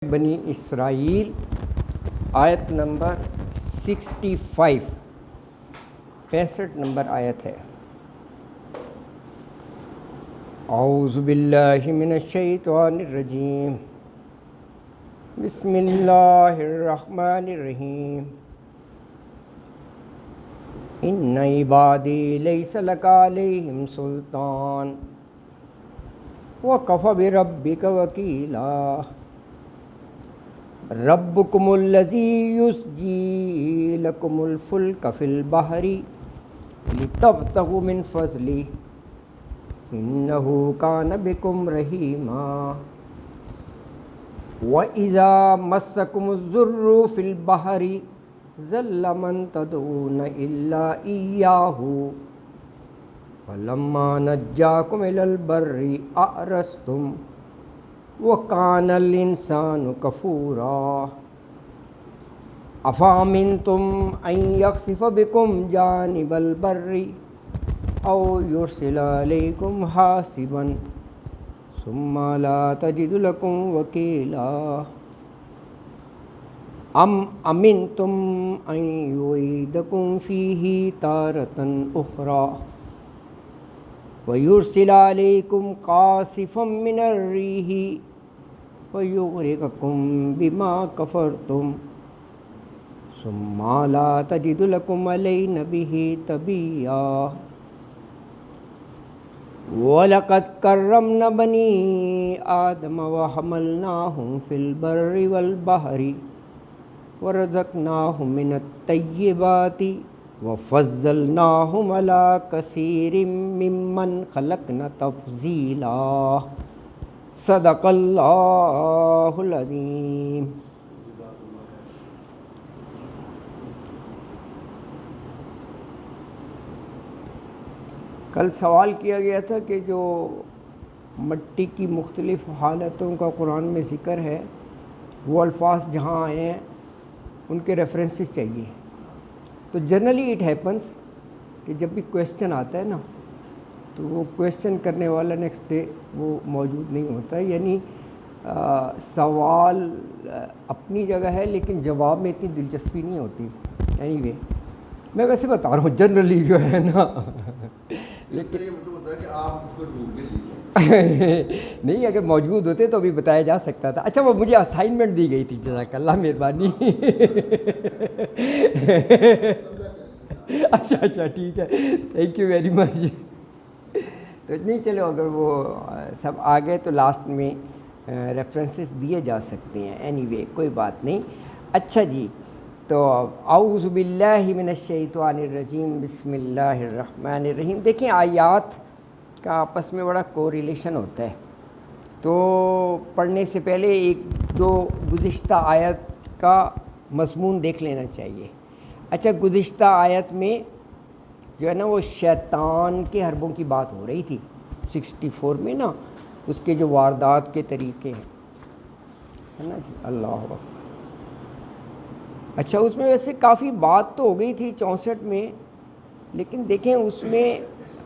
بنی اسرائیل آیت number 65 number آیت ہے۔ اعوذ باللہ من الشیطان الرجیم، بسم اللہ الرحمن الرحیم، ان عبادی لیس لک علیہم سلطان وکفی بربک وکیلا، ربکم الذی یسجی لکم الفلک فی البحر لتبتغوا من فضلہ انہ کان بکم رحیما، وَإِذَا مَسَّكُمُ الضُّرُّ فِي الْبَحْرِ ضَلَّ مَن تَدْعُونَ إِلَّا إِيَّاهُ فَلَمَّا نَجَّاكُمْ إِلَى الْبَرِّ أَعْرَضْتُمْ وَكَانَ الْإِنسَانُ كَفُورًا، أَفَأَمِنْتُمْ أَنْ يَخْسِفَ بِكُمْ جَانِبَ الْبَرِّ أَوْ يُرْسِلَ عَلَيْكُمْ حَاصِبًا ثُمَّ لَا تَجِدُ لَكُمْ وَكِيلًا، أَمْ أَمِنْتُمْ أَنْ يُعِيدَكُمْ فِيهِ تَارَةً أُخْرَى وَيُرْسِلَ عَلَيْكُمْ قَاصِفًا مِنَ الرِّيحِ وَيُغْرِقَكُمْ بِمَا كَفَرْتُمْ ثُمَّ لَا تَجِدُ لَكُمْ عَلَيْنَا بِهِ تَبِيًّا، وَلَقَدْ كَرَّمْنَا بَنِي آدَمَ وَحَمَلْنَاهُمْ فِي الْبَرِّ وَالْبَحْرِ وَرَزَقْنَاهُم مِّنَ الطَّيِّبَاتِ وَفَضَّلْنَاهُمْ عَلَىٰ كَثِيرٍ مِّمَّنْ خَلَقْنَا تَفْضِيلًا، صدق اللہ العظیم۔ کل سوال کیا گیا تھا کہ جو مٹی کی مختلف حالتوں کا قرآن میں ذکر ہے وہ الفاظ جہاں آئے ہیں ان کے ریفرنسز چاہیے۔ تو جنرلی اٹ ہیپنس کہ جب بھی کویسچن آتا ہے نا تو وہ کویسچن کرنے والا نیکسٹ ڈے وہ موجود نہیں ہوتا ہے، یعنی سوال اپنی جگہ ہے لیکن جواب میں اتنی دلچسپی نہیں ہوتی۔ اینی وے میں ویسے بتا رہا ہوں جنرلی جو ہے نا، لیکن نہیں اگر موجود ہوتے تو ابھی بتایا جا سکتا تھا۔ اچھا وہ مجھے اسائنمنٹ دی گئی تھی، جزاک اللہ مہربانی۔ اچھا ٹھیک ہے، تھینک یو ویری مچ۔ تو نہیں چلو اگر وہ سب آ گئے تو لاسٹ میں ریفرنسز دیے جا سکتے ہیں، اینی وے کوئی بات نہیں۔ اچھا جی، تو اعوذ باللہ من الشیطان الرجیم، بسم اللہ الرحمن الرحیم۔ دیکھیں آیات کا آپس میں بڑا کوریلیشن ہوتا ہے، تو پڑھنے سے پہلے ایک دو گزشتہ آیت کا مضمون دیکھ لینا چاہیے۔ اچھا گزشتہ آیت میں جو ہے نا وہ شیطان کے حربوں کی بات ہو رہی تھی 64 میں نا، اس کے جو واردات کے طریقے ہیں، ہے نا جی، اللہ اکبر۔ اچھا اس میں ویسے کافی بات تو ہو گئی تھی 64 میں، لیکن دیکھیں اس میں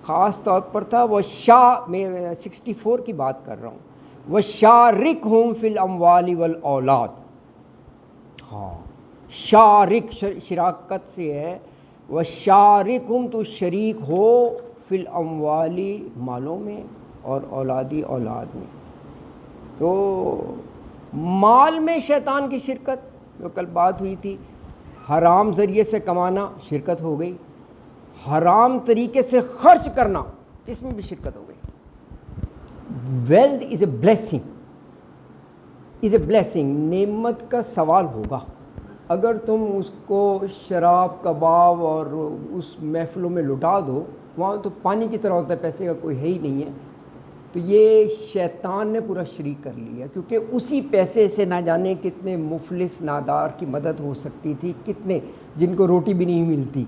خاص طور پر تھا وہ میں 64 کی بات کر رہا ہوں، وَشَارِكْهُمْ فِي الْأَمْوَالِ وَالْأَوْلَادِ۔ ہاں شارک شراکت سے ہے، وَشَارِكْهُمْ تو شریک ہو فی الاموال مالوں میں اور اولاد میں۔ تو مال میں شیطان کی شرکت جو کل بات ہوئی تھی، حرام ذریعے سے کمانا شرکت ہو گئی، حرام طریقے سے خرچ کرنا اس میں بھی شرکت ہو گئی۔ ویلتھ از اے بلیسنگ، نعمت کا سوال ہوگا۔ اگر تم اس کو شراب کباب اور اس محفلوں میں لٹا دو، وہاں تو پانی کی طرح ہوتا ہے، پیسے کا کوئی ہے ہی نہیں ہے، تو یہ شیطان نے پورا شریک کر لیا، کیونکہ اسی پیسے سے نہ جانے کتنے مفلس نادار کی مدد ہو سکتی تھی، کتنے جن کو روٹی بھی نہیں ملتی،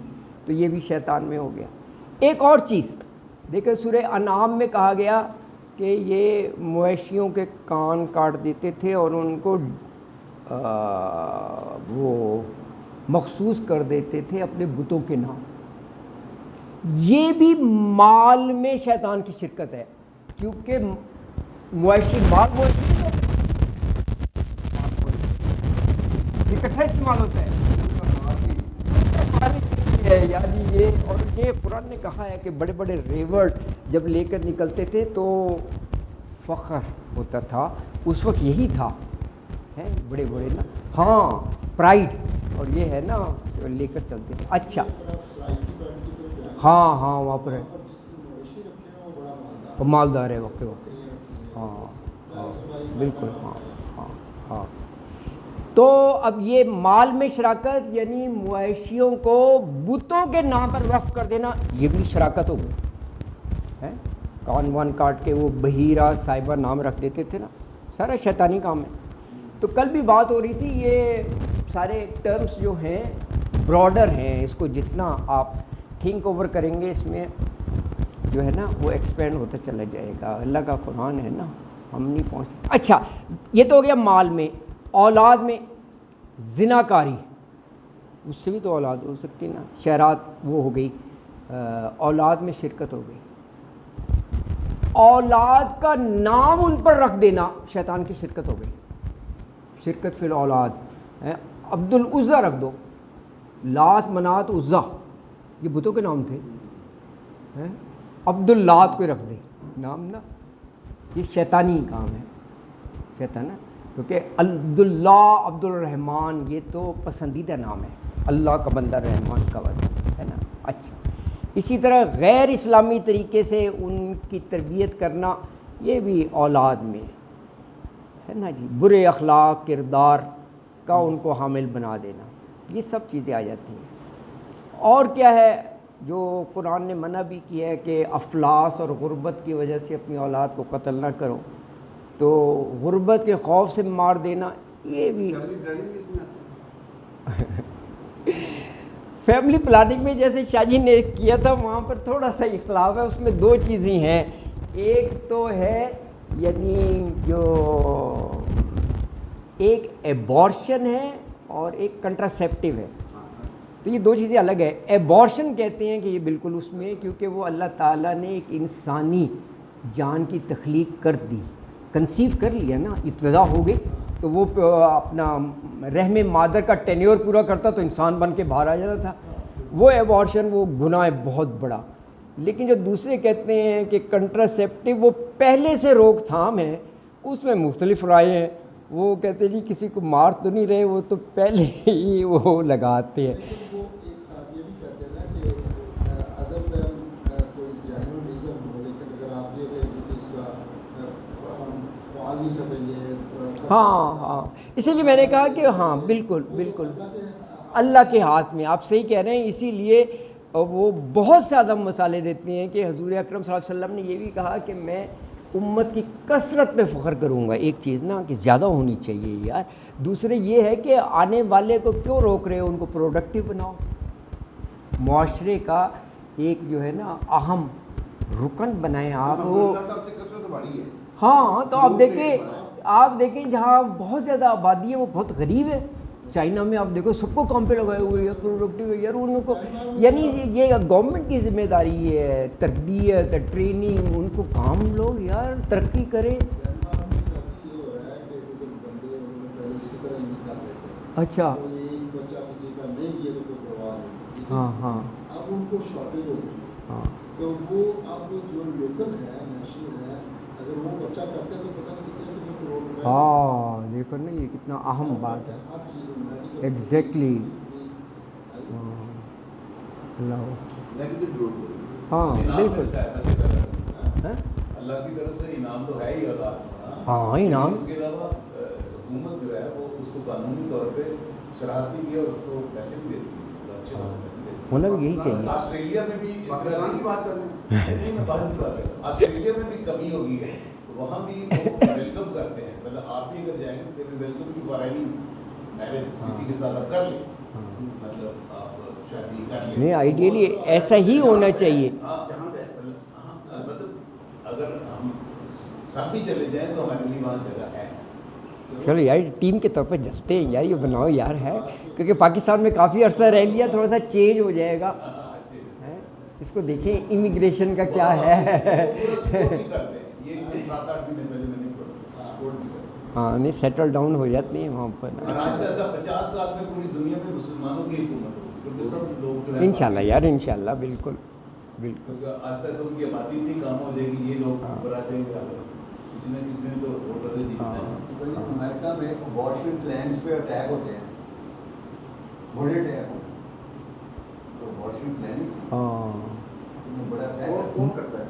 تو یہ بھی شیطان میں ہو گیا۔ ایک اور چیز دیکھیں، سورہ انعام میں کہا گیا کہ یہ مویشیوں کے کان کاٹ دیتے تھے اور ان کو وہ مخصوص کر دیتے تھے اپنے بتوں کے نام۔ یہ بھی مال میں شیطان کی شرکت ہے، کیونکہ مویشی مال مویشی اکٹھا استعمال ہوتا ہے یعنی یہ، اور یہ قرآن نے کہا ہے کہ بڑے بڑے ریور جب لے کر نکلتے تھے تو فخر ہوتا تھا، اس وقت یہی تھا، ہیں بڑے بڑے نا، ہاں پرائڈ، اور یہ ہے نا لے کر چلتے تھے. اچھا ہاں ہاں وہاں پر ہے، مالدار ہے وقت وقت. ہاں ہاں بالکل، ہاں ہاں ہاں. تو اب یہ مال میں شراکت یعنی مویشیوں کو بتوں کے نام پر وقف کر دینا، یہ بھی شراکت ہو گئی ہے. کان وان کاٹ کے وہ بحیرہ صاحبہ نام رکھ دیتے تھے نا، سارا شیطانی کام ہے. تو کل بھی بات ہو رہی تھی، یہ سارے ٹرمز جو ہیں براڈر ہیں، اس کو جتنا آپ تھنک اوور کریں گے اس میں جو ہے نا وہ ایکسپینڈ ہوتا چلا جائے گا. اللہ کا قرآن ہے نا، ہم نہیں پہنچ سکتے. اچھا یہ تو ہو گیا مال میں. اولاد میں زنا کاری، اس سے بھی تو اولاد ہو سکتی نا، شہرات وہ ہو گئی، اولاد میں شرکت ہو گئی. اولاد کا نام ان پر رکھ دینا شیطان کی شرکت ہو گئی. شرکت فی الاولاد، عبد العزیٰ رکھ دو، لات منات عزیٰ یہ بتوں کے نام تھے. عبد اللات کوئی رکھ دے نام نا، یہ شیطانی کام ہے، شیطان ہے. کیونکہ عبد اللہ عبد الرحمن یہ تو پسندیدہ نام ہے، اللہ کا بندہ رحمان کا بندہ ہے نا. اچھا اسی طرح غیر اسلامی طریقے سے ان کی تربیت کرنا، یہ بھی اولاد میں ہے نا جی. برے اخلاق کردار کا ان کو حامل بنا دینا، یہ سب چیزیں آ جاتی ہیں. اور کیا ہے جو قرآن نے منع بھی کیا ہے کہ افلاس اور غربت کی وجہ سے اپنی اولاد کو قتل نہ کرو، تو غربت کے خوف سے مار دینا یہ بھی. فیملی پلاننگ میں جیسے شاہ جی نے کیا تھا وہاں پر تھوڑا سا اختلاف ہے، اس میں دو چیزیں ہیں. ایک تو ہے یعنی جو ایک ایبورشن ہے اور ایک کنٹراسیپٹیو ہے، تو یہ دو چیزیں الگ ہے. ایبورشن کہتے ہیں کہ یہ بالکل اس میں، کیونکہ وہ اللہ تعالیٰ نے ایک انسانی جان کی تخلیق کر دی، کنسیو کر لیا نا، ابتدا ہو گئی، تو وہ اپنا رحم مادر کا ٹینیور پورا کرتا تو انسان بن کے باہر آ جاتا تھا. وہ ایبورشن وہ گناہ ہے بہت بڑا. لیکن جو دوسرے کہتے ہیں کہ کنٹراسیپٹیو وہ پہلے سے روک تھام ہے، اس میں مختلف رائے ہیں. وہ کہتے ہیں جی کسی کو مار تو نہیں رہے، وہ تو پہلے ہی وہ لگاتے ہیں. ہاں ہاں اسی لیے میں نے کہا کہ ہاں بالکل بالکل اللہ کے ہاتھ میں، آپ صحیح کہہ رہے ہیں. اسی لیے وہ بہت زیادہ مسالے دیتے ہیں کہ حضور اکرم صلی اللہ علیہ وسلم نے یہ بھی کہا کہ میں امت کی کثرت پہ فخر کروں گا. ایک چیز نا کہ زیادہ ہونی چاہیے یار. دوسرے یہ ہے کہ آنے والے کو کیوں روک رہے ہو، ان کو پروڈکٹیو بناؤ. معاشرے کا ایک جو ہے نا اہم رکن بنائیں آپ. وہ ہاں تو آپ دیکھیں جہاں بہت زیادہ آبادی ہے وہ بہت غریب ہے. چائنا میں آپ دیکھو سب کو کام پہ لگائے ہوئے ہیں، پروڈکٹیو ہے یار. ان کو یعنی یہ گورنمنٹ کی ذمہ داری ہے، تربیت ٹریننگ، ان کو کام لوگ یار ترقی کریں. اچھا ہاں ہاں اب ان کو شارٹیج ہو گئی، ہاں تو وہ اب جو لوکل ہے نیشنل ہے، اگر وہ بچہ کرتے ہیں تو پتہ نہیں کتنے کروڑ روپے. ہاں دیکھو نا یہ کتنا اہم بات ہے. ایگزیکٹلی اللہ ہاں بالکل اللہ کی طرف سے انعام تو ہے ہی اولاد. ہاں انعام. اس کے علاوہ حکومت جو ہے وہ اس کو قانونی طور پہ شراحت بھی ہے اور اس کو پیسے بھی دیتی ہے، اچھے خاصے پیسے دیتی ہے. ہونا بھی یہی چاہیے. آسٹریلیا میں بھی اس طرح کی بات کر رہے ہیں، آسٹریلیا میں بھی کمی ہو گئی ہے، وہاں بھی ویلکم کرتے ہیں. مطلب آپ بھی اگر جائیں گے تو ویلکم کی فارغی میرج کسی کے ساتھ آپ کر لیں، مطلب آپ شادی کر لیں. نہیں آئیڈیلی ایسا ہی ہونا چاہیے. مطلب اگر ہم سب بھی چلے جائیں تو ہمارے لیے وہاں جگہ ہے. چلو یار ٹیم کے طور پہ جلتے ہیں یار، یہ بناؤ یار ہے، کیونکہ پاکستان میں کافی عرصہ رہ لیا، تھوڑا سا چینج ہو جائے گا. اس کو دیکھیں امیگریشن کا کیا ہے. ہاں نہیں سیٹل ڈاؤن ہو جاتے ہیں وہاں پر. اور آج سے ایسا 50 سال میں پوری دنیا میں مسلمانوں کی حکومت ہوگی کیونکہ سب لوگ جو ہے انشاءاللہ یار انشاءاللہ بالکل بالکل. کیونکہ آج سے ان کی آبادی اتنی کم ہو جائے گی, یہ لوگ اوپر آ جائیں گے, کسی نہ کسی نے تو ووٹ بدل جیتنا ہے. امریکہ میں ابارشن کلینکس پہ اٹیک ہوتے ہیں, بڑے اٹیک ہوتے ہیں, تو ابارشن کلینکس بڑا اٹیک کون کرتا ہے؟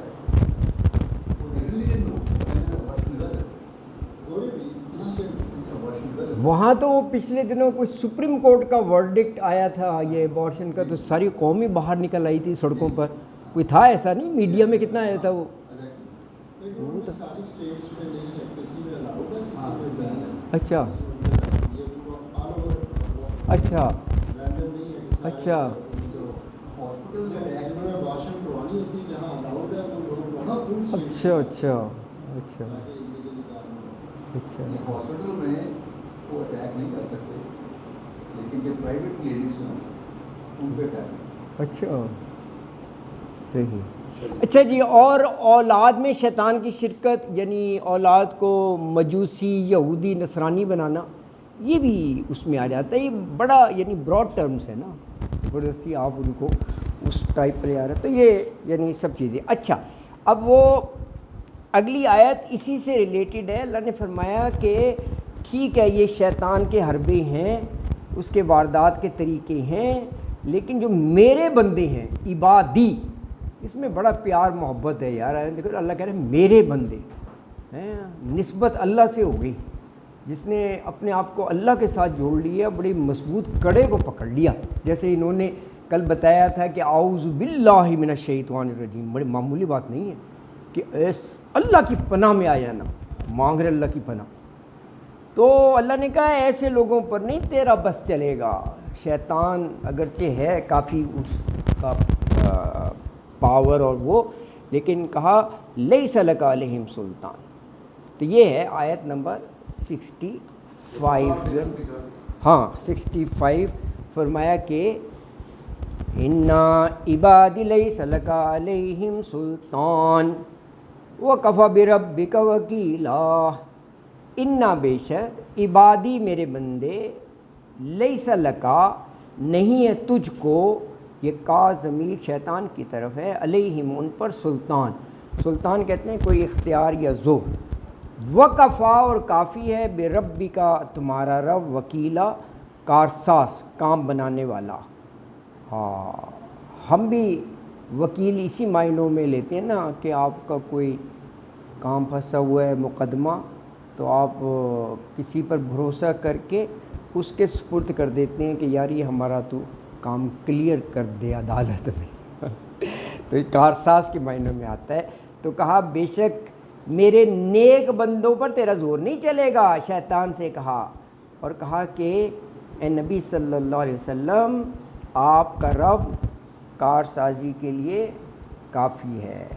وہاں تو پچھلے دنوں کوئی سپریم کورٹ کا ورڈکٹ آیا تھا یہ ابارشن کا, تو ساری قوم ہی باہر نکل آئی تھی سڑکوں پر. کوئی تھا ایسا نہیں, میڈیا میں کتنا آیا تھا وہ. اچھا اچھا اچھا اچھا اچھا اچھا اچھا. ہاسپٹل میں وہ اٹیک نہیں کر سکتے, لیکن جو پرائیویٹ کلینکس ہیں ان پہ اٹیک. اچھا صحیح. اچھا جی, اور اولاد میں شیطان کی شرکت یعنی اولاد کو مجوسی یہودی نصرانی بنانا, یہ بھی اس میں آ جاتا ہے. یہ بڑا یعنی براڈ ٹرمز ہے نا, زبردستی آپ ان کو اس ٹائپ پر آ رہا ہے, تو یہ یعنی سب چیزیں. اچھا اب وہ اگلی آیت اسی سے ریلیٹڈ ہے. اللہ نے فرمایا کہ ٹھیک ہے یہ شیطان کے حربے ہیں, اس کے واردات کے طریقے ہیں, لیکن جو میرے بندے ہیں عبادی, اس میں بڑا پیار محبت ہے یار. دیکھو اللہ کہہ رہے ہیں میرے بندے ہیں, نسبت اللہ سے ہو گئی. جس نے اپنے آپ کو اللہ کے ساتھ جوڑ لیا, بڑی مضبوط کڑے کو پکڑ لیا. جیسے انہوں نے کل بتایا تھا کہ اعوذ باللہ من الشیطان الرجیم, بڑی معمولی بات نہیں ہے کہ اللہ کی پناہ میں آیا نا, مانگ رہے اللہ کی پناہ. تو اللہ نے کہا ایسے لوگوں پر نہیں تیرا بس چلے گا. شیطان اگرچہ ہے کافی اس کا پاور اور وہ, لیکن کہا لیس لک علیہم سلطان. تو یہ ہے آیت نمبر 65. ہاں 65 فرمایا کہ انا عبادی لیس لک علیہم سلطان وکفی بربک وکیلا. انا بے شک عبادی میرے بندے, لیس لکا نہیں ہے تجھ کو, یہ کا ضمیر شیطان کی طرف ہے, علیہم ان پر, سلطان. سلطان کہتے ہیں کوئی اختیار یا زور. وکفا اور کافی ہے, بربی کا تمہارا رب, وکیلا کارساز کام بنانے والا. ہاں ہم بھی وکیل اسی معنوں میں لیتے ہیں نا کہ آپ کا کوئی کام پھنسا ہوا ہے مقدمہ, تو آپ کسی پر بھروسہ کر کے اس کے سپرد کر دیتے ہیں کہ یار یہ ہمارا تو کام کلیئر کر دے عدالت میں. تو یہ کارساز کے معنوں میں آتا ہے. تو کہا بے شک میرے نیک بندوں پر تیرا زور نہیں چلے گا, شیطان سے کہا. اور کہا کہ اے نبی صلی اللہ علیہ وسلم آپ کا رب کارسازی کے لیے کافی ہے.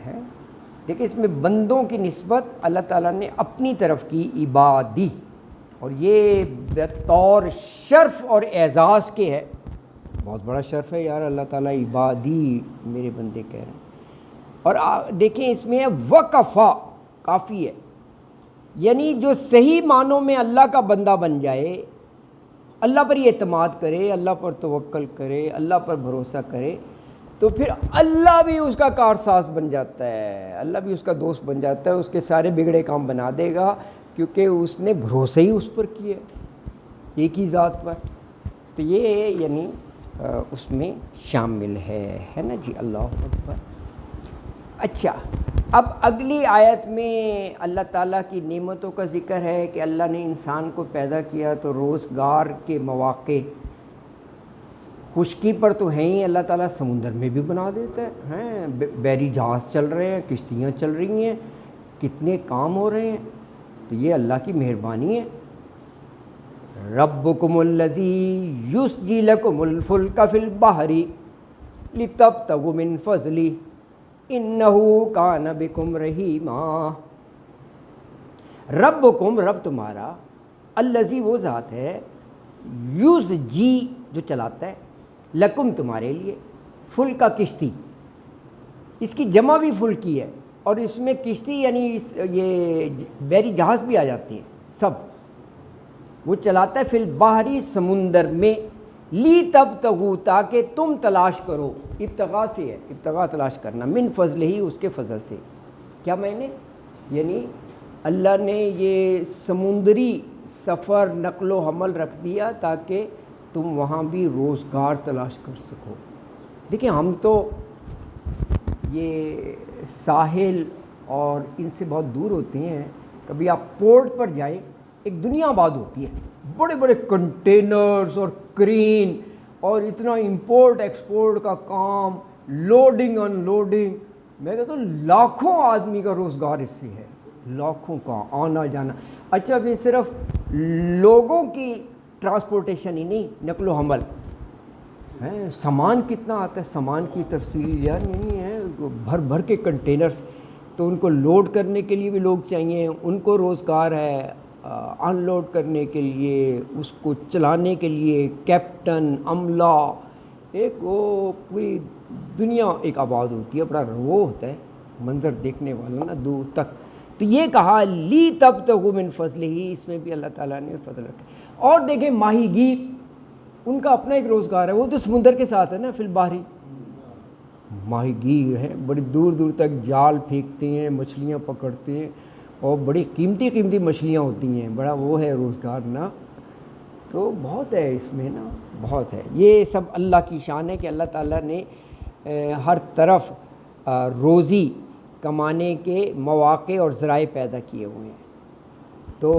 دیکھیں اس میں بندوں کی نسبت اللہ تعالیٰ نے اپنی طرف کی, عبادی, اور یہ بطور شرف اور اعزاز کے ہے. بہت بڑا شرف ہے یار, اللہ تعالیٰ عبادی میرے بندے کہہ رہے ہیں. اور دیکھیں اس میں ہے وکفا, کافی ہے. یعنی جو صحیح معنوں میں اللہ کا بندہ بن جائے, اللہ پر یہ اعتماد کرے, اللہ پر توکل کرے, اللہ پر بھروسہ کرے, تو پھر اللہ بھی اس کا کارساز بن جاتا ہے, اللہ بھی اس کا دوست بن جاتا ہے, اس کے سارے بگڑے کام بنا دے گا, کیونکہ اس نے بھروسہ ہی اس پر کیا, ایک ہی ذات پر. تو یہ یعنی اس میں شامل ہے نا جی. اللہ اکبر. اچھا اب اگلی آیت میں اللہ تعالیٰ کی نعمتوں کا ذکر ہے کہ اللہ نے انسان کو پیدا کیا تو روزگار کے مواقع خشکی پر تو ہیں ہی, اللہ تعالیٰ سمندر میں بھی بنا دیتا ہے. بحری جہاز چل رہے ہیں, کشتیاں چل رہی ہیں, کتنے کام ہو رہے ہیں. تو یہ اللہ کی مہربانی ہے. ربکم الذی یسجی لکم الفلک فی البحر لتبتغوا من فضلہ انہ کان بکم رحیما. ربکم رب تمہارا, الذی وہ ذات ہے, یسجی جو چلاتا ہے, لکم تمہارے لیے, فل کا کشتی, اس کی جمع بھی فل کی ہے, اور اس میں کشتی یعنی یہ بحری جہاز بھی آ جاتی ہیں سب. وہ چلاتا ہے فی البحری سمندر میں، لی تبتغوا تاکہ تم تلاش کرو، ابتغاء سے ہے، ابتغاء تلاش کرنا، من فضل ہی اس کے فضل سے. کیا میں نے یعنی اللہ نے یہ سمندری سفر نقل و حمل رکھ دیا تاکہ تم وہاں بھی روزگار تلاش کر سکو. دیکھیں ہم تو یہ ساحل اور ان سے بہت دور ہوتے ہیں، کبھی آپ پورٹ پر جائیں ایک دنیا آباد ہوتی ہے، بڑے بڑے کنٹینرز اور کرین اور اتنا امپورٹ ایکسپورٹ کا کام، لوڈنگ ان لوڈنگ. میں کہتا ہوں لاکھوں آدمی کا روزگار اس سے ہے، لاکھوں کا آنا جانا. اچھا پھر صرف لوگوں کی ٹرانسپورٹیشن ہی نہیں، نقل و حمل ہے، سامان کتنا آتا ہے، سامان کی ترسیل یار نہیں ہے، بھر بھر کے کنٹینرز. تو ان کو لوڈ کرنے کے لیے بھی لوگ چاہیے، ان کو روزگار ہے، ان لوڈ کرنے کے لیے، اس کو چلانے کے لیے کیپٹن، عملہ، ایک وہ پوری دنیا ایک آباد ہوتی ہے، بڑا وہ ہوتا ہے منظر دیکھنے والا نا دور تک. تو یہ کہا لی تبتغوا من فضلہ، اس میں بھی اللہ تعالیٰ نے فضل رکھا. اور دیکھیں ماہی گیر، ان کا اپنا ایک روزگار ہے، وہ تو سمندر کے ساتھ ہے نا، فی البحری ماہی گیر ہیں، بڑی دور دور تک جال پھینکتے ہیں، مچھلیاں پکڑتے ہیں، اور بڑی قیمتی قیمتی مچھلیاں ہوتی ہیں، بڑا وہ ہے روزگار نا. تو بہت ہے اس میں نا، بہت ہے. یہ سب اللہ کی شان ہے کہ اللہ تعالیٰ نے ہر طرف روزی کمانے کے مواقع اور ذرائع پیدا کیے ہوئے ہیں. تو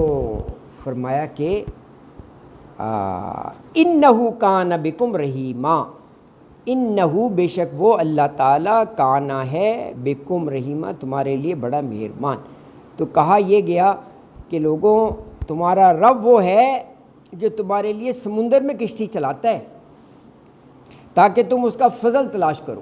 فرمایا کہ انہو کان بکم رحیما، انہو بے شک وہ اللہ تعالیٰ کانا ہے بکم رحیما تمہارے لیے بڑا مہربان. تو کہا یہ گیا کہ لوگوں تمہارا رب وہ ہے جو تمہارے لیے سمندر میں کشتی چلاتا ہے تاکہ تم اس کا فضل تلاش کرو.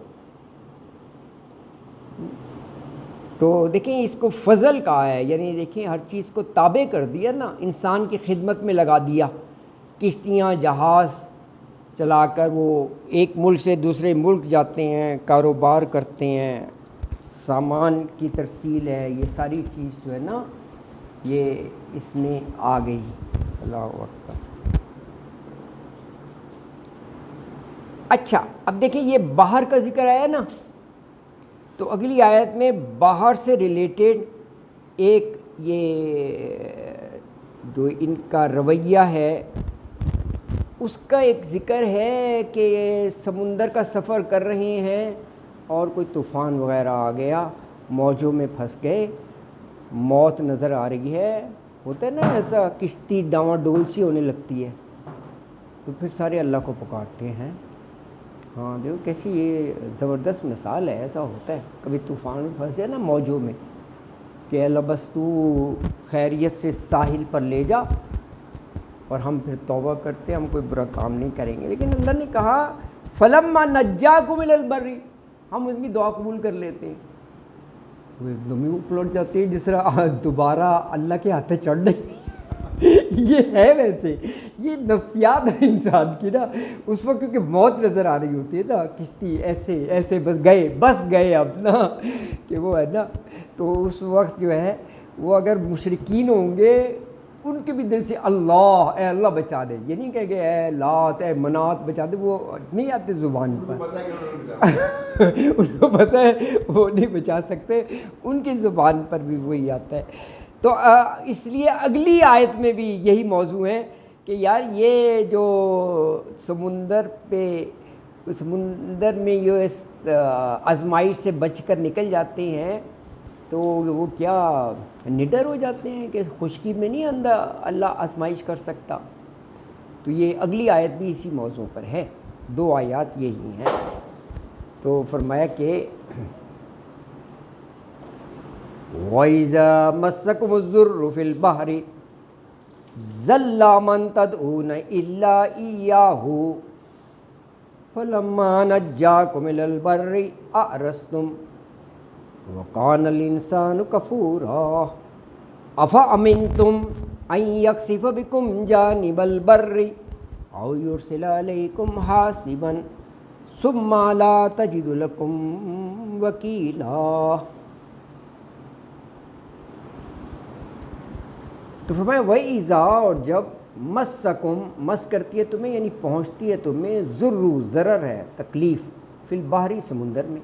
تو دیکھیں اس کو فضل کہا ہے، یعنی دیکھیں ہر چیز کو تابع کر دیا نا، انسان کی خدمت میں لگا دیا. کشتیاں جہاز چلا کر وہ ایک ملک سے دوسرے ملک جاتے ہیں، کاروبار کرتے ہیں، سامان کی ترسیل ہے، یہ ساری چیز جو ہے نا یہ اس میں آ گئی. اللہ اکبر. اچھا اب دیکھیں یہ باہر کا ذکر آیا نا، تو اگلی آیت میں باہر سے ریلیٹڈ ایک یہ جو ان کا رویہ ہے اس کا ایک ذکر ہے کہ سمندر کا سفر کر رہے ہیں اور کوئی طوفان وغیرہ آ گیا، موجوں میں پھنس گئے، موت نظر آ رہی ہے، ہوتا ہے نا ایسا، کشتی ڈاواں ڈول سی ہونے لگتی ہے. تو پھر سارے اللہ کو پکارتے ہیں. ہاں دیکھو کیسی یہ زبردست مثال ہے، ایسا ہوتا ہے کبھی طوفان میں پھنسے نا موجوں میں کہ اللہ بس تو خیریت سے ساحل پر لے جا، اور ہم پھر توبہ کرتے ہیں، ہم کوئی برا کام نہیں کریں گے. لیکن اللہ نے کہا فلما نجاکم الی البر، ہم ان کی دعا قبول کر لیتے ہیں. تو ایک دم ہی وہ پلٹ جاتے ہیں جس طرح دوبارہ اللہ کے ہاتھے چڑھ نہیں. یہ ہے ویسے یہ نفسیات ہے انسان کی نا، اس وقت کیونکہ موت نظر آ رہی ہوتی ہے نا، کشتی ایسے ایسے بس گئے اب نا کہ وہ ہے نا. تو اس وقت جو ہے وہ اگر مشرکین ہوں گے ان کے بھی دل سے اللہ اے اللہ بچا دے، یہ نہیں کہ اے لات اے منات بچا دے، وہ نہیں آتے زبان پر. ان کو پتہ ہے وہ نہیں بچا سکتے، ان کی زبان پر بھی وہی آتا ہے. تو اس لیے اگلی آیت میں بھی یہی موضوع ہے کہ یار یہ جو سمندر میں یہ آزمائش سے بچ کر نکل جاتے ہیں تو وہ کیا نڈر ہو جاتے ہیں کہ خشکی میں نہیں اللہ آزمائش کر سکتا. تو یہ اگلی آیت بھی اسی موضوع پر ہے، 2 آیات یہی ہیں. تو فرمایا کہ وَإِذَا مَسَّكُمُ الضُّرُّ فِي الْبَحْرِ ضَلَّ مَن تَدْعُونَ إِلَّا إِيَّاهُ فَلَمَّا نَجَّاكُمْ إِلَى الْبَرِّ أَعْرَضْتُمْ وَكَانَ الْإِنسَانُ كَفُورًا أَفَأَمِنْتُمْ أَن يَخْسِفَ بِكُمْ جَانِبَ الْبَرِّ أَوْ يُرْسِلَ عَلَيْكُمْ حَاصِبًا ثُمَّ لَا تَجِدُوا لَكُمْ وَكِيلًا. تو فرمایا وَإِذَا، اور جب مسکم مس کرتی ہے تمہیں یعنی پہنچتی ہے تمہیں ضرر ہے تکلیف فی البحری سمندر میں،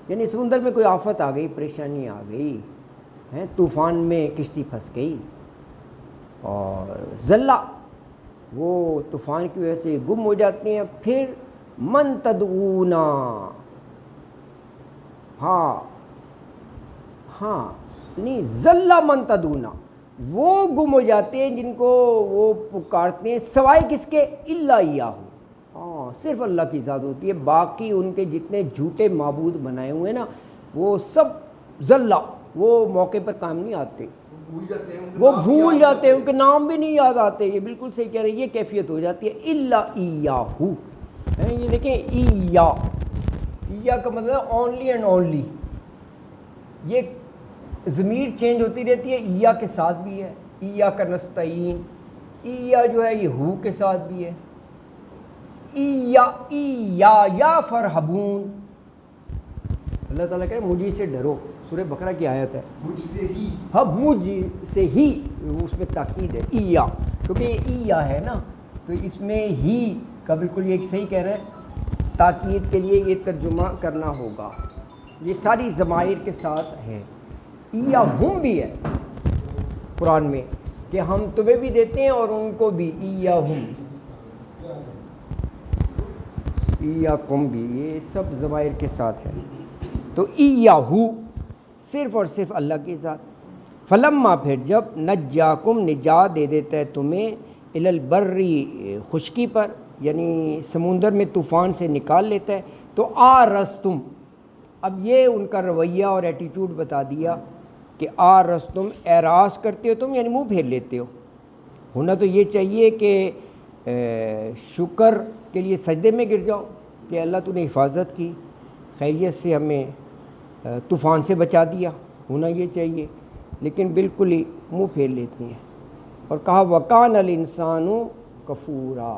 یعنی سمندر میں کوئی آفت آ گئی، پریشانی آ گئی ہیں، طوفان میں کشتی پھنس گئی، اور ذلہ وہ طوفان کی وجہ سے گم ہو جاتی ہیں، پھر من تدعونا، ہاں نہیں ذلہ من تدعونا، وہ گم ہو جاتے ہیں جن کو وہ پکارتے ہیں سوائے کس کے، الا ایاہو، ہاں صرف اللہ کی ذات ہوتی ہے، باقی ان کے جتنے جھوٹے معبود بنائے ہوئے ہیں نا وہ سب ذلہ، وہ موقع پر کام نہیں آتے، وہ بھول جاتے ہیں، ان کے نام بھی نہیں یاد آتے، یہ بالکل صحیح کہہ رہے ہیں، یہ کیفیت ہو جاتی ہے الا ایاہو، یہ دیکھیں ایا کا مطلب اونلی اینڈ اونلی، یہ ضمیر چینج ہوتی رہتی ہے، ایا کے ساتھ بھی ہے، ایا کا نستعین، ایا جو ہے یہ ہو کے ساتھ بھی ہے، یا فرحبون، اللہ تعالیٰ کہے مجھے سے ڈرو، سورہ بقرہ کی آیت ہے، مجھ سے ہی، ہاں مجھ سے ہی، اس میں تاکید ہے ایا، کیونکہ یہ ایا ہے نا تو اس میں ہی کا بالکل یہ صحیح کہہ رہے ہیں، تاکید کے لیے یہ ترجمہ کرنا ہوگا، یہ ساری ضمائر کے ساتھ ہے، ایا ہم بھی ہے قرآن میں کہ ہم تمہیں بھی دیتے ہیں اور ان کو بھی، ایا ہم ایا کم بھی، یہ سب ضمائر کے ساتھ ہے، تو ایاہو صرف اور صرف اللہ کی ذات، فلما پھر جب نجاکم نجات دے دیتا ہے تمہیں الی البری خشکی پر، یعنی سمندر میں طوفان سے نکال لیتا ہے، تو آرستم، اب یہ ان کا رویہ اور ایٹیٹیوڈ بتا دیا کہ آرستم اعراض کرتے ہو تم، یعنی منہ پھیر لیتے ہو، ہونا تو یہ چاہیے کہ شکر کے لیے سجدے میں گر جاؤ کہ اللہ تو نے حفاظت کی، خیریت سے ہمیں طوفان سے بچا دیا، ہونا یہ چاہیے، لیکن بالکل ہی منہ پھیر لیتے ہیں، اور کہا وَقَانَ الْإِنسَانُ کَفُورًا،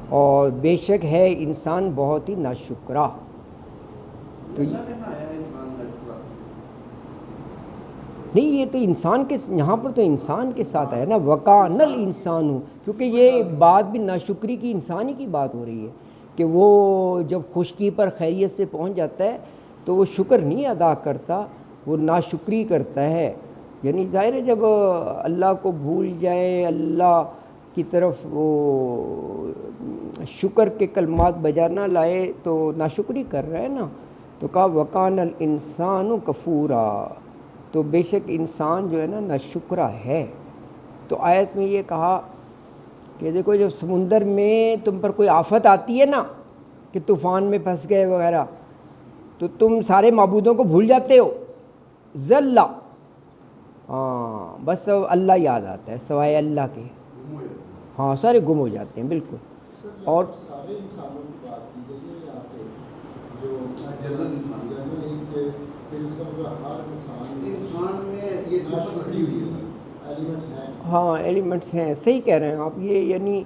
اور بے شک ہے انسان بہت ہی ناشکرا، تو نہیں یہ تو انسان کے، یہاں پر تو انسان کے ساتھ ہے نا، وَقَانَ الْإِنسَانُ، کیونکہ یہ بات بھی ناشکری کی، انسانی کی بات ہو رہی ہے کہ وہ جب خشکی پر خیریت سے پہنچ جاتا ہے تو وہ شکر نہیں ادا کرتا، وہ ناشکری کرتا ہے، یعنی ظاہر ہے جب اللہ کو بھول جائے، اللہ کی طرف وہ شکر کے کلمات بجا نہ لائے تو ناشکری کر رہا ہے نا، تو کہا وَقَانَ الْإِنسَانُ کَفُورًا، تو بے شک انسان جو ہے نا ناشکرا ہے، تو آیت میں یہ کہا کہ دیکھو جب سمندر میں تم پر کوئی آفت آتی ہے نا کہ طوفان میں پھنس گئے وغیرہ، تو تم سارے معبودوں کو بھول جاتے ہو، ذلہ، ہاں بس اللہ یاد آتا ہے سوائے اللہ کے، ہاں سارے گم ہو جاتے ہیں بالکل، اور سارے انسانوں کی بات کی گئی ہے یہاں پہ، جو جنرل کہ پھر اس کا مطلب ہر انسان میں یہ ناشکری بھی ایلیمنٹس ہیں، ہاں ایلیمنٹس ہیں، صحیح کہہ رہے ہیں آپ، یہ یعنی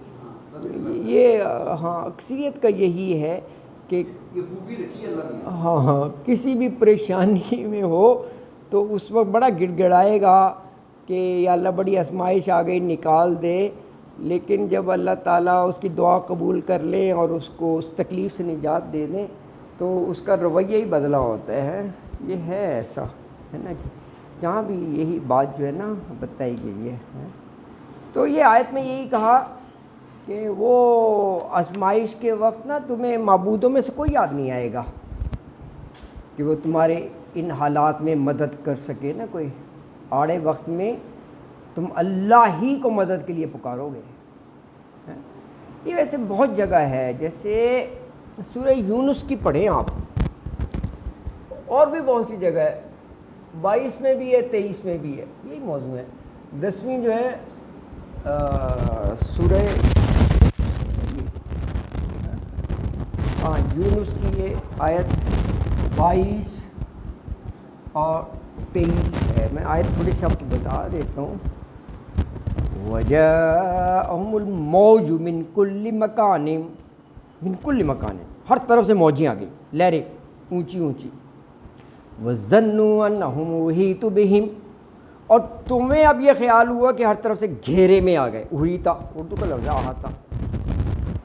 یہ ہاں اکثریت کا یہی ہے کہ یہ خوبی رکھی اللہ نے، ہاں کسی بھی پریشانی میں ہو تو اس وقت بڑا گڑ گڑائے گا کہ یا اللہ بڑی آزمائش آ گئی نکال دے، لیکن جب اللہ تعالیٰ اس کی دعا قبول کر لیں اور اس کو اس تکلیف سے نجات دے دیں تو اس کا رویہ ہی بدلا ہوتا ہے، یہ ہے ایسا ہے نا جی، جہاں بھی یہی بات جو ہے نا بتائی گئی ہے، تو یہ آیت میں یہی کہا کہ وہ آزمائش کے وقت نا تمہیں معبودوں میں سے کوئی یاد نہیں آئے گا کہ وہ تمہارے ان حالات میں مدد کر سکے نا، کوئی آڑے وقت میں تم اللہ ہی کو مدد کے لیے پکارو گے، یہ ویسے بہت جگہ ہے، جیسے سورہ یونس کی پڑھیں آپ، اور بھی بہت سی جگہ ہے، 22 میں بھی ہے 23 میں بھی ہے، یہی موضوع ہے، 10ویں جو ہے سورہ یونس کی یہ آیت 22 اور 23 ہے، میں آیت تھوڑی سی آپ کو بتا دیتا ہوں، وَجَاءَهُمُ الْمَوْجُ مِنْ كُلِّ مَكَانٍ، من کل مکان، ہر طرف سے موجیں آ گئی، لہریں اونچی اونچی، وَظَنُّوا أَنَّهُمْ أُحِيطُ بِهِمْ، اور تمہیں اب یہ خیال ہوا کہ ہر طرف سے گھیرے میں آ گئے، ہوئی تھا اردو کا لفظ احاطہ،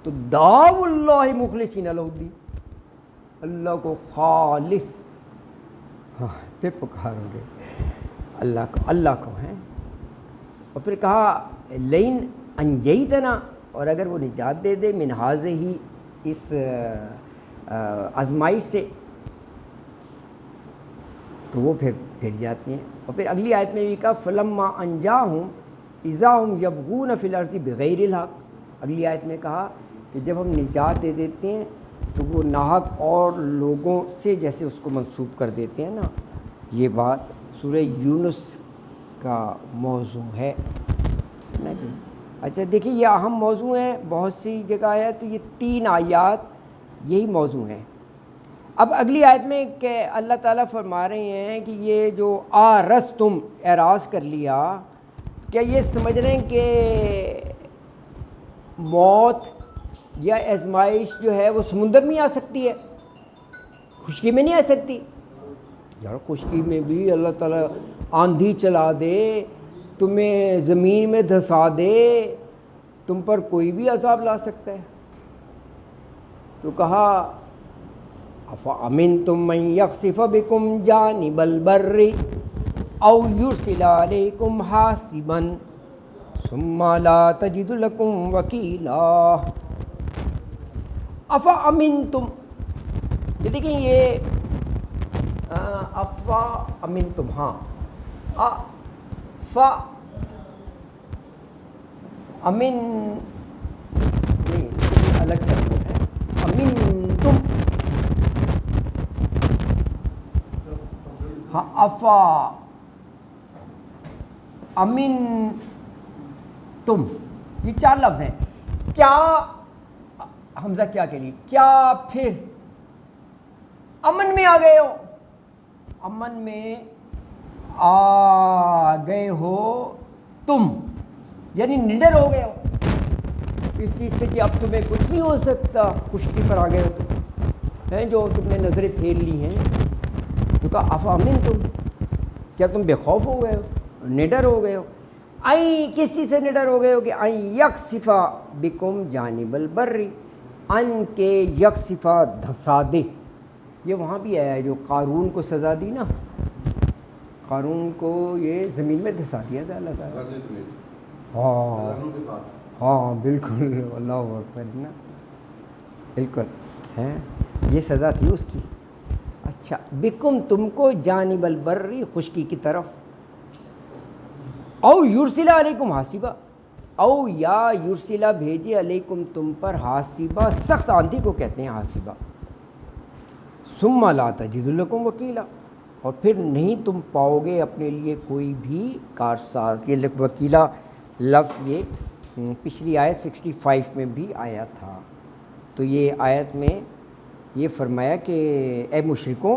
تو دعوا اللہ مخلصین لہ الدین، اللہ کو خالص، ہاں پھر پکارو گے اللہ کو ہیں، اور پھر کہا لئن انجیتنا، اور اگر وہ نجات دے دے من ہذہ اس آزمائش سے، تو وہ پھر جاتے ہیں۔ اور پھر اگلی آیت میں بھی کہا فلما انجاہم اذا ہم یبغون فی الارض بغیر الحق، اگلی آیت میں کہا کہ جب ہم نجات دے دیتے ہیں تو وہ ناحق اور لوگوں سے جیسے اس کو منسوب کر دیتے ہیں نا، یہ بات سورہ یونس کا موضوع ہے نا جی۔ اچھا دیکھیے یہ اہم موضوع ہے، بہت سی جگہ ہے تو یہ 3 آیات یہی موضوع ہیں۔ اب اگلی آیت میں کہ اللہ تعالیٰ فرما رہے ہیں کہ یہ جو تم اعراض کر لیا، کیا یہ سمجھ رہے ہیں کہ موت یا آزمائش جو ہے وہ سمندر میں آ سکتی ہے، خشکی میں نہیں آ سکتی؟ یار خشکی میں بھی اللہ تعالیٰ آندھی چلا دے، تمہیں زمین میں دھسا دے، تم پر کوئی بھی عذاب لا سکتا ہے۔ تو کہا افامنتم من یخسف بکم جانب البر او یرسل علیکم حاصبا ثم لا تجد لکم وکیلا۔ افامنتم، یہ دیکھیں یہ افامنتم، ہاں امن نہیں الگ کرنا ہے، امنتم، ہاں افا امن تم، یہ 4 لفظ ہیں۔ کیا حمزہ کیا کے لیے، کیا پھر امن میں آ گئے ہو، امن میں آ گئے ہو تم، یعنی نڈر ہو گئے ہو اس چیز سے کہ اب تمہیں کچھ نہیں ہو سکتا، خشکی پر آ گئے ہو تم ہیں جو تم نے نظریں پھیر لی ہیں۔ تو کہا افامن تم، کیا تم بے خوف ہو گئے ہو، نڈر ہو گئے ہو؟ آئیں کس چیز سے نڈر ہو گئے ہو کہ آئیں یکسفا بکم جانب البر، ان کے یکسفا دھسا دے، یہ وہاں بھی آیا ہے جو قارون کو سزا دی نا، قارون کو یہ زمین میں دھسا دیا تھا اللہ تعالیٰ۔ ہاں بالکل، اللہ اکبر نا، بالکل ہیں، یہ سزا تھی اس کی۔ اچھا بکم تم کو جانب البر خشکی کی طرف، او یرسل علیکم حاصبا، او یا یرسلہ بھیجے علیکم تم پر حاصبہ، سخت آندھی کو کہتے ہیں حاصبہ، ثم لا تجد لکم وکیلا، اور پھر نہیں تم پاؤ گے اپنے لیے کوئی بھی کارساز۔ یہ وکیلا لفظ یہ پچھلی آیت 65 میں بھی آیا تھا۔ تو یہ آیت میں یہ فرمایا کہ اے مشرکوں،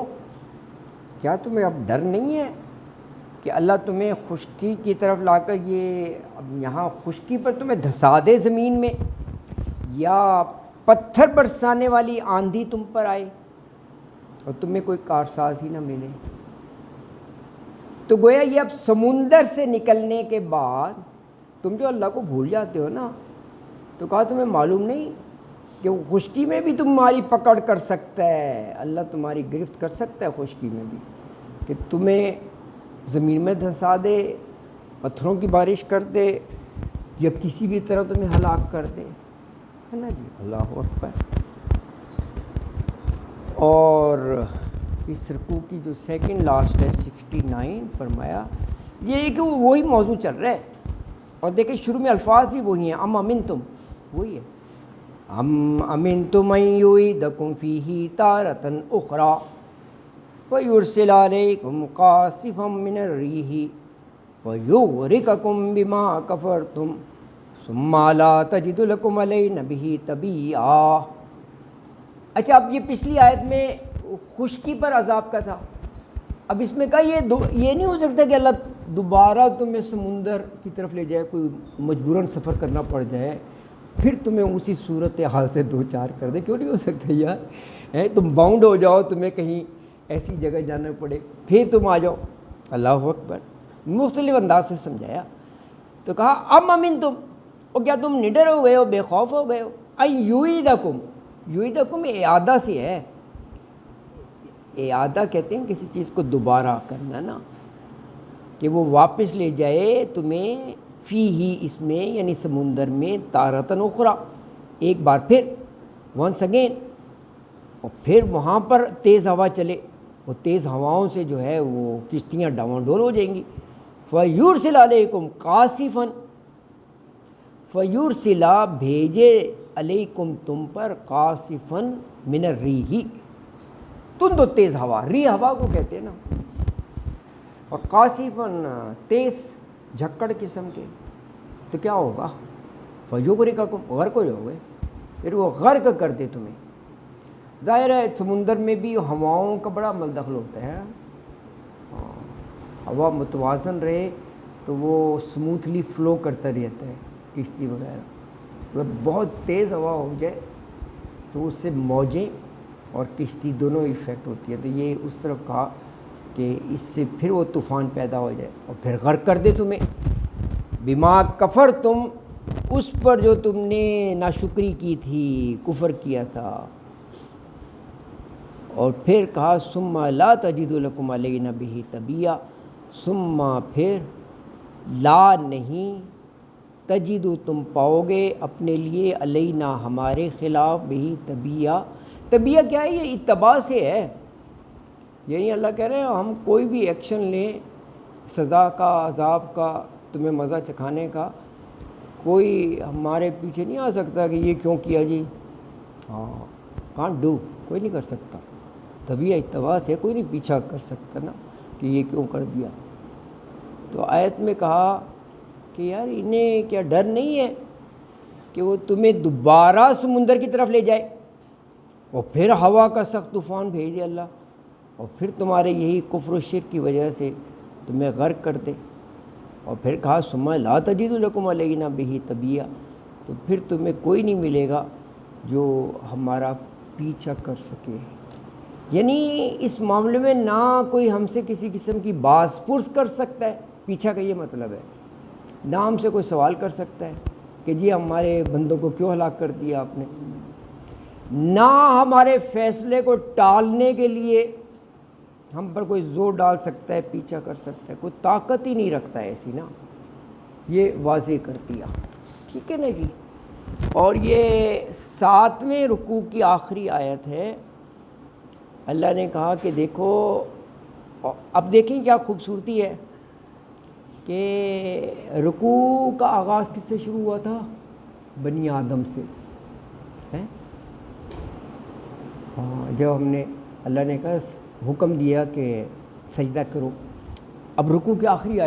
کیا تمہیں اب ڈر نہیں ہے کہ اللہ تمہیں خشکی کی طرف لا کر یہ اب یہاں خشکی پر تمہیں دھسا دے زمین میں، یا پتھر برسانے والی آندھی تم پر آئے اور تمہیں کوئی کارساز ہی نہ ملے؟ تو گویا یہ اب سمندر سے نکلنے کے بعد تم جو اللہ کو بھول جاتے ہو نا، تو کہا تمہیں معلوم نہیں کہ وہ خشکی میں بھی تمہاری پکڑ کر سکتا ہے، اللہ تمہاری گرفت کر سکتا ہے خشکی میں بھی، کہ تمہیں زمین میں دھسا دے، پتھروں کی بارش کر دے، یا کسی بھی طرح تمہیں ہلاک کر دے، ہے نا جی، اللہ اکبر۔ اور اس رکوع کی جو سیکنڈ لاسٹ ہے 69 فرمایا یہ کہ وہی موضوع چل رہا ہے، اور دیکھیں شروع میں الفاظ بھی وہی ہیں، ام امنتم، وہی ہے، ام امنتم ان یعیدکم فیہ تارۃ اخری فیرسل علیکم قاصفا من الریح فیغرقکم بما کفرتم ثم لا تجد لکم علینا بہ تبیعا۔ اچھا اب یہ پچھلی آیت میں خشکی پر عذاب کا تھا، اب اس میں کہا یہ نہیں ہو سکتا کہ اللہ دوبارہ تمہیں سمندر کی طرف لے جائے، کوئی مجبوراً سفر کرنا پڑ جائے پھر تمہیں اسی صورت حال سے دو چار کر دے، کیوں نہیں ہو سکتا یار؟ تم باؤنڈ ہو جاؤ، تمہیں کہیں ایسی جگہ جانا پڑے، پھر تم آ جاؤ، اللہ اکبر۔ مختلف انداز سے سمجھایا. تو کہا ام امن تم، اور کیا تم نڈر ہو گئے ہو، بے خوف ہو گئے ہو، یعیدکم، یعیدکم اعادہ سے ہے. اعادہ کہتے ہیں کسی چیز کو دوبارہ کرنا نا، کہ وہ واپس لے جائے تمہیں فی ہی اس میں یعنی سمندر میں تارتن اخرى، ایک بار پھر، ونس اگین، اور پھر وہاں پر تیز ہوا چلے، وہ تیز ہواؤں سے جو ہے وہ کشتیاں ڈاواں ڈول ہو جائیں گی. فیرسل علیکم قاصفا، فیرسلا بھیجے علیکم تم پر قاصفا من الریح، تند و تیز ہوا، ری ہوا کو کہتے ہیں نا، اور قاصفاً تیز جھکڑ قسم کے. تو کیا ہوگا؟ فیغرقکم، غرق ہو جاؤ گے، پھر وہ غرق کر دے تمہیں. ظاہر ہے سمندر میں بھی ہواؤں کا بڑا مدخل ہوتا ہے. ہوا متوازن رہے تو وہ سموتھلی فلو کرتا رہتا ہے کشتی وغیرہ. اگر بہت تیز ہوا ہو جائے تو اس سے موجیں اور کشتی دونوں ایفیکٹ ہوتی ہے. تو یہ اس طرف کہا کہ اس سے پھر وہ طوفان پیدا ہو جائے اور پھر غرق کر دے تمہیں. بما کفر تم، اس پر جو تم نے ناشکری کی تھی، کفر کیا تھا. اور پھر کہا ثم لا تجد لکم علینا بہ تبیہ، ثم پھر لا نہیں تجد تم پاؤ گے اپنے لیے علینا ہمارے خلاف بہ تبیہ. تبیہ کیا ہے؟ یہ اتباع سے ہے. یعنی اللہ کہہ رہے ہیں ہم کوئی بھی ایکشن لیں، سزا کا، عذاب کا، تمہیں مزہ چکھانے کا، کوئی ہمارے پیچھے نہیں آ سکتا کہ یہ کیوں کیا جی. ہاں، کانٹ ڈو، کوئی نہیں کر سکتا. طبیعہ اتباع سے کوئی نہیں پیچھا کر سکتا نا کہ یہ کیوں کر دیا. تو آیت میں کہا کہ یار انہیں کیا ڈر نہیں ہے کہ وہ تمہیں دوبارہ سمندر کی طرف لے جائے اور پھر ہوا کا سخت طوفان بھیج دے اللہ، اور پھر تمہارے یہی کفر و شرک کی وجہ سے تمہیں غرق کر دے. اور پھر کہا ثم لا تجد لکم علینا بہ تبیہ، تو پھر تمہیں کوئی نہیں ملے گا جو ہمارا پیچھا کر سکے. یعنی اس معاملے میں نہ کوئی ہم سے کسی قسم کی باز پرس کر سکتا ہے، پیچھا کا یہ مطلب ہے، نہ ہم سے کوئی سوال کر سکتا ہے کہ جی ہمارے بندوں کو کیوں ہلاک کر دیا آپ نے، نہ ہمارے فیصلے کو ٹالنے کے لیے ہم پر کوئی زور ڈال سکتا ہے، پیچھا کر سکتا ہے، کوئی طاقت ہی نہیں رکھتا ہے ایسی نا. یہ واضح کر دیا. ٹھیک ہے نا جی. اور یہ 7ویں رکوع کی آخری آیت ہے. اللہ نے کہا کہ دیکھو، اب دیکھیں کیا خوبصورتی ہے کہ رکوع کا آغاز کس سے شروع ہوا تھا؟ بنی آدم سے. ہاں، جب ہم نے اللہ نے کہا حکم دیا کہ سجدہ کرو. اب رکوع کی آخری آیت